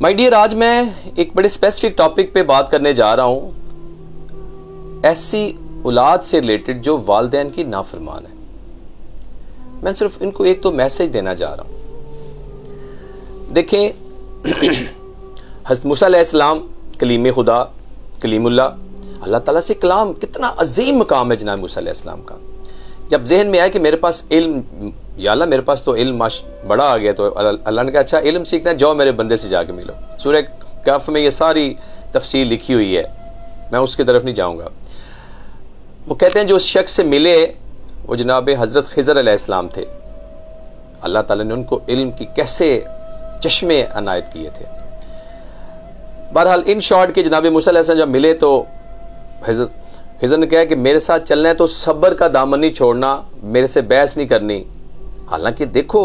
My dear, आज मैं एक बड़े स्पेसिफिक टॉपिक पे बात करने जा रहा हूं, ऐसी औलाद से रिलेटेड जो वालिदैन की नाफरमान है। मैं सिर्फ इनको एक तो मैसेज देना जा रहा हूं। देखें, हज़रत मूसा अलैहिस्सलाम कलीम खुदा, कलीमुल्लाह, अल्लाह ताला से कलाम, कितना अजीम मकाम है जनाब मूसा अलैहिस्सलाम का। जब जहन में आया कि मेरे पास इल्म, या अल्लाह मेरे पास तो इल्म बड़ा आ गया, तो अल्लाह ने कहा अच्छा इल्म सीखना है, जाओ मेरे बंदे से जाके मिलो। सूरह कहफ में ये सारी तफसील लिखी हुई है, मैं उसकी तरफ नहीं जाऊंगा। वो कहते हैं जो उस शख्स से मिले वो जनाब हज़रत खिज़र अलैहिस्सलाम थे। अल्लाह ताला ने उनको इल्म की कैसे चश्मे अनायत किए थे। बहरहाल इन शॉर्ट के जनाब मूसा अलैहिस्सलाम जब मिले तो हज़रत खिज़र ने कहा कि मेरे साथ चलना है तो सब्र का दामन नहीं छोड़ना, मेरे से बहस नहीं करनी। हालांकि देखो,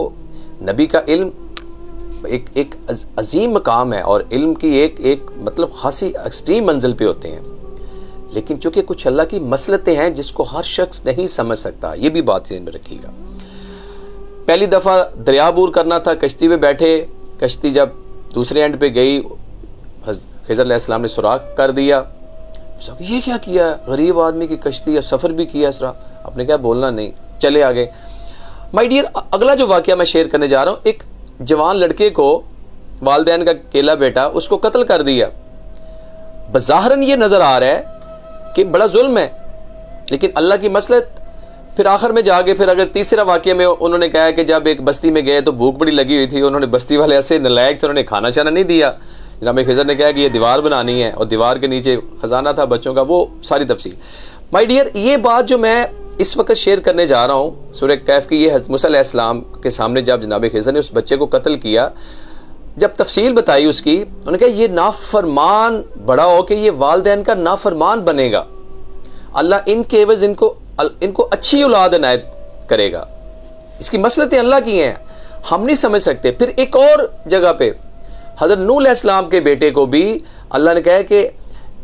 नबी का इल्म एक अजीम मकाम है और इल्म की एक मतलब खासी एक्सट्रीम मंजिल पे होते हैं, लेकिन चूंकि कुछ अल्लाह की मसलतें हैं जिसको हर शख्स नहीं समझ सकता, ये भी बात ध्यान में रखिएगा। पहली दफा दरिया अबूर करना था, कश्ती पे बैठे, कश्ती जब दूसरे एंड पे गई, खिज़र अलैहिस्सलाम ने सुराख कर दिया। ये क्या किया, गरीब आदमी की कश्ती, सफर भी किया इसरा, आपने क्या बोलना नहीं, चले आगे। माय डियर, अगला जो वाकया मैं शेयर करने जा रहा हूं, एक जवान लड़के को वालिदैन का अकेला बेटा, उसको कत्ल कर दिया। बज़ाहिरन ये नजर आ रहा है कि बड़ा जुल्म है, लेकिन अल्लाह की मसलत। फिर आखिर में जाके फिर अगर तीसरा वाकया में उन्होंने कहा कि जब एक बस्ती में गए तो भूख बड़ी लगी हुई थी, उन्होंने बस्ती वाले ऐसे नालायक थे, उन्होंने खाना शाना नहीं दिया। जनाब खिज़र ने कहा कि ये दीवार बनानी है और दीवार के नीचे खजाना था बच्चों का, वो सारी तफसील। माय डियर, ये बात जो मैं इस वक्त शेयर करने जा रहा हूं, सूरह कहफ की, ये हज़रत मूसा अलैहिस्सलाम के सामने जब जनाब खिज़र ने उस बच्चे को कत्ल किया, जब तफसील बताई उसकी, उन्होंने कहा ये नाफरमान बड़ा हो के ये वालिदैन का नाफरमान बनेगा, अल्लाह इनके एवज इनको अच्छी औलाद इनायत करेगा। इसकी मसलतें अल्लाह की हैं, हम नहीं समझ सकते। फिर एक और जगह पे हज़रत नूह अलैहिस्सलाम के बेटे को भी अल्लाह ने कहा कि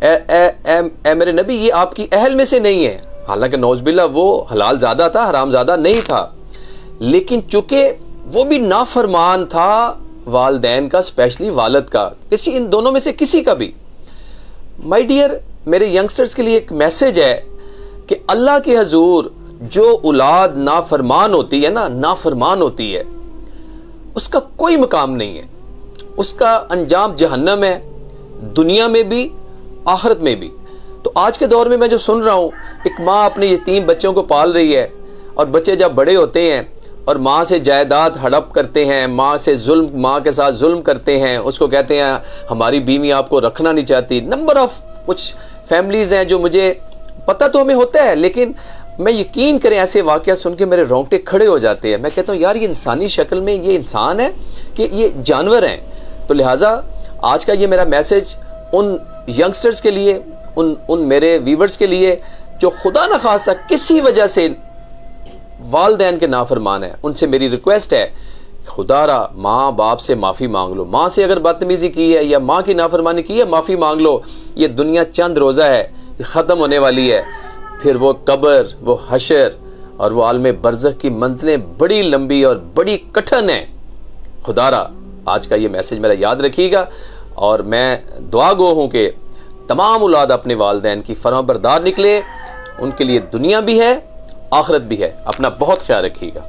ए मेरे नबी, ये आपकी अहल में से नहीं है। हालांकि नौज़बिल्लाह वो हलाल ज़्यादा था, हराम ज़्यादा नहीं था, लेकिन चूंकि वो भी नाफरमान था वालिदैन का, स्पेशली वालिद का, किसी इन दोनों में से किसी का भी। माय डियर, मेरे यंगस्टर्स के लिए एक मैसेज है कि अल्लाह के हजूर जो औलाद नाफरमान होती है ना, नाफरमान होती है, उसका कोई मकाम नहीं है, उसका अंजाम जहन्नम है, दुनिया में भी आखिरत में भी। तो आज के दौर में मैं जो सुन रहा हूं, एक माँ अपने यतीम बच्चों को पाल रही है और बच्चे जब बड़े होते हैं और माँ से जायदाद हड़प करते हैं, माँ से जुल्म, माँ के साथ जुल्म करते हैं, उसको कहते हैं हमारी बीवी आपको रखना नहीं चाहती। नंबर ऑफ कुछ फैमिलीज हैं जो मुझे पता तो हमें होता है, लेकिन मैं यकीन करें ऐसे वाकया सुन के मेरे रोंगटे खड़े हो जाते हैं। मैं कहता हूँ यार, ये इंसानी शक्ल में ये इंसान है कि ये जानवर हैं। तो लिहाजा आज का ये मेरा मैसेज उन यंगस्टर्स के लिए, उन मेरे व्यूवर्स के लिए जो खुदा न खास्ता किसी वजह से वालिदैन के नाफरमान है, उनसे मेरी रिक्वेस्ट है, खुदारा माँ बाप से माफ़ी मांग लो। माँ से अगर बदतमीजी की है या माँ की नाफरमानी की है, माफ़ी मांग लो। ये दुनिया चंद रोज़ा है, ख़त्म होने वाली है। फिर वो कब्र, वो हशर और वो आलम बरज़ख की मंजिलें बड़ी लंबी और बड़ी कठिन है। खुदारा आज का ये मैसेज मेरा याद रखिएगा, और मैं दुआ गो हूं कि तमाम औलाद अपने वालिदैन की फरमाबरदार निकले। उनके लिए दुनिया भी है, आखिरत भी है। अपना बहुत ख्याल रखिएगा।